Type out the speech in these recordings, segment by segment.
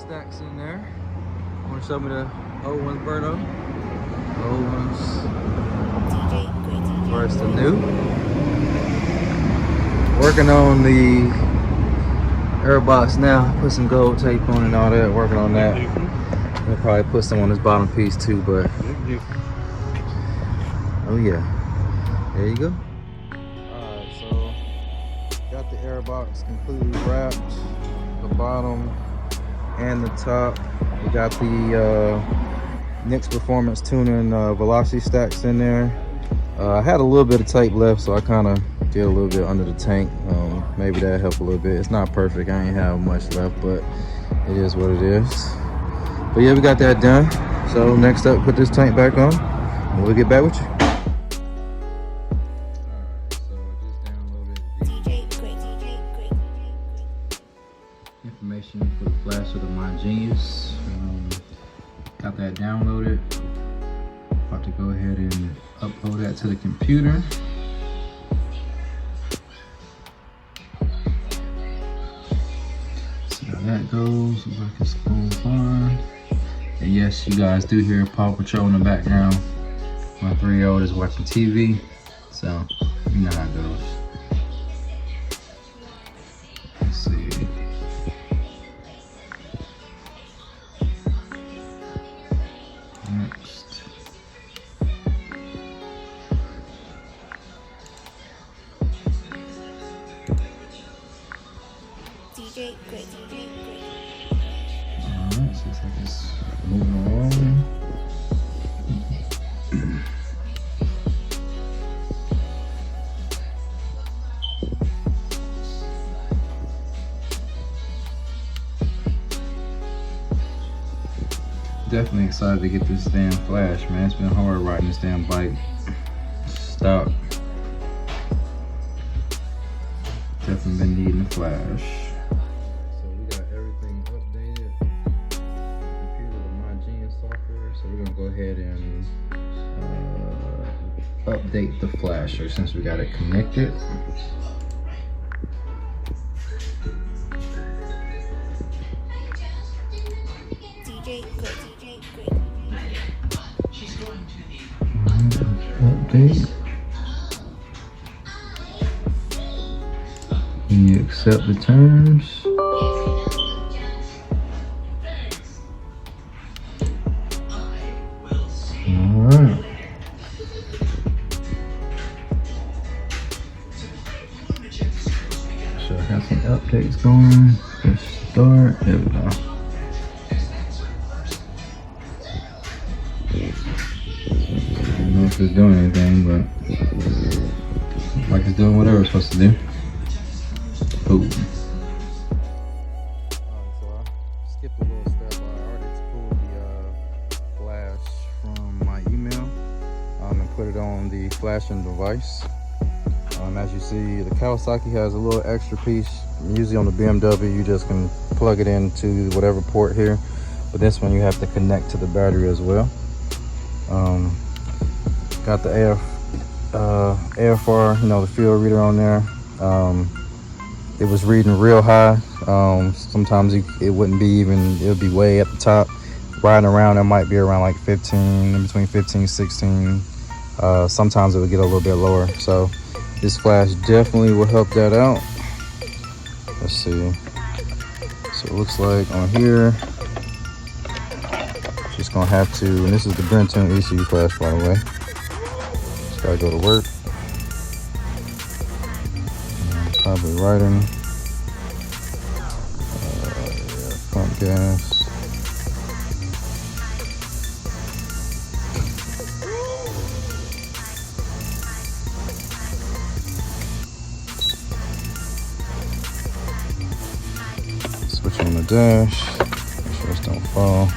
stacks in there. Want to show me the old ones, Berto? Old ones DJ Great732 versus the new. Working on the Airbox now. Put some gold tape on and all that. Working on that. We'll probably put some on this bottom piece too, but oh yeah, there you go. Alright, so got the Airbox completely wrapped, the bottom and the top. We got the Nix Performance Tuning velocity stacks in there. I had a little bit of tape left, so I kind of did a little bit under the tank. Maybe that helped a little bit. It's not perfect, I ain't have much left, but it is what it is. But yeah, we got that done. So next up, put this tank back on and we'll get back with you. DJ Great732 Information for the flash of the My Genius. Got that downloaded. About to go ahead and upload that to the computer. See how that goes. Looks like it's going fine. And yes, you guys do hear Paw Patrol in the background. My 3-year-old is watching TV, so you know how it goes. Let's see. Next. DJ Great732 Alright, so looks like it's moving along. Definitely excited to get this damn flash, man. It's been hard riding this damn bike. Stop. Definitely been needing the flash. So we got everything updated. Computer with My Genius software. So we're gonna go ahead and update the flasher since we got it connected. DJ Great732 Update. And you accept the terms. Alright. So I got some updates going. Let's start. There we go. I don't know if it's doing anything, but looks like it's doing whatever it's supposed to do. Boom. So I skipped a little step. I already pulled the flash from my email and put it on the flashing device. As you see, the Kawasaki has a little extra piece. Usually on the BMW, you just can plug it into whatever port here. But this one, you have to connect to the battery as well. Got the AFR, you know, the field reader on there. It was reading real high. Sometimes it wouldn't be even, it would be way at the top. Riding around, it might be around like 15, in between 15 and 16. Sometimes it would get a little bit lower. So this flash definitely will help that out. Let's see. So it looks like on here, just gonna have to, and this is the BrenTuning ECU flash, by the way. Just gotta go to work. Probably writing. Yeah, front gas. Switch on the dash. Make sure this don't fall.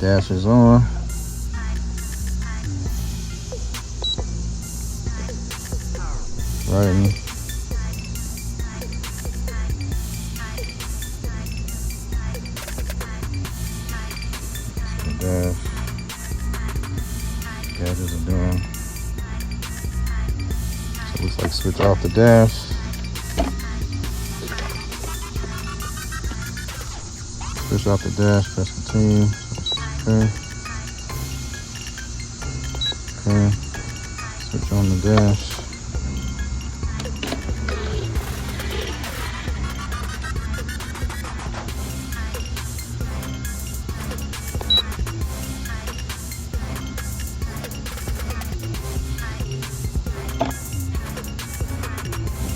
Dash is on. Writing. Dash. Gadgets are doing. So it looks like switch off the dash. drop the dash, press continue. Okay. Okay. Switch on the dash.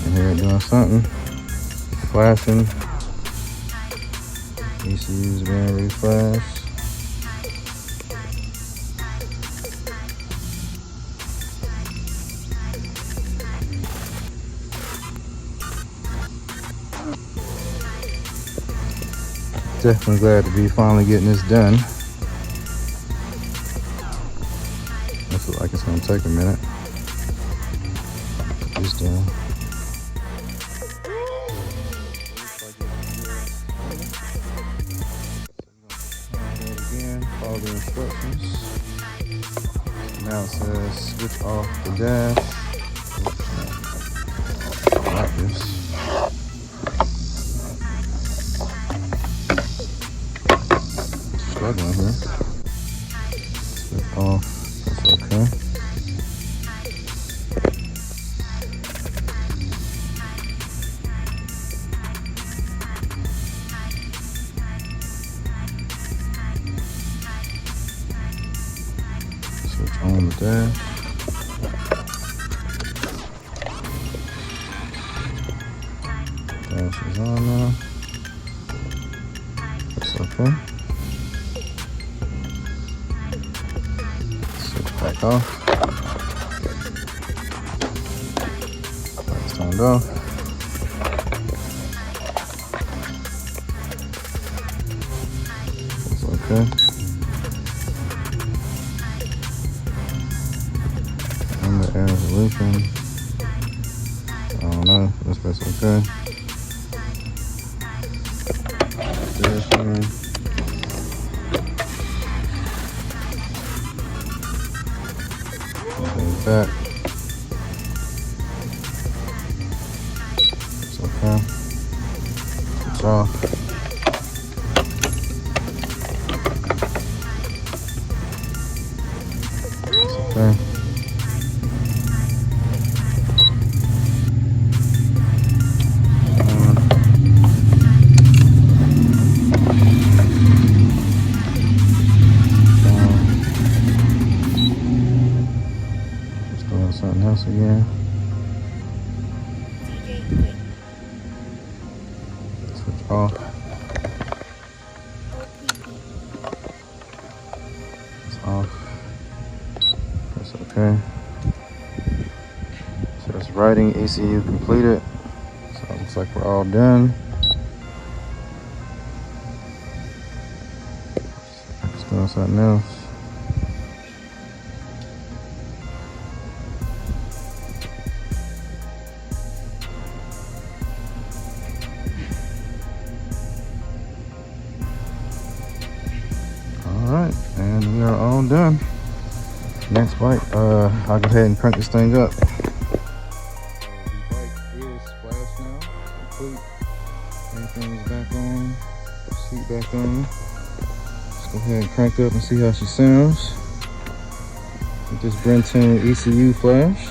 And here doing something. Flashing. ECU's being reflashed. Definitely glad to be finally getting this done. This looks like it's gonna take a minute. Get this done. Again, follow the instructions. Now it says switch off the dash. Like this. Struggling here. Switch off. That's okay. Switch on the dash. Dash is on now. That's okay. Switch back off. Lights turned off. That's okay. And the air resolution. I don't know. That's okay. Dashboard. Back. It's okay. It's off. It's okay. Something else again. DJ Great. Switch off. It's off. That's okay. So it's writing ECU completed. So it looks like we're all done. Let's do something else. Alright, and we are all done. Next bike, I'll go ahead and crank this thing up. The bike is splashed now, complete. Everything's back on, seat back on. Let's go ahead and crank up and see how she sounds with this BrenTuning ECU flash.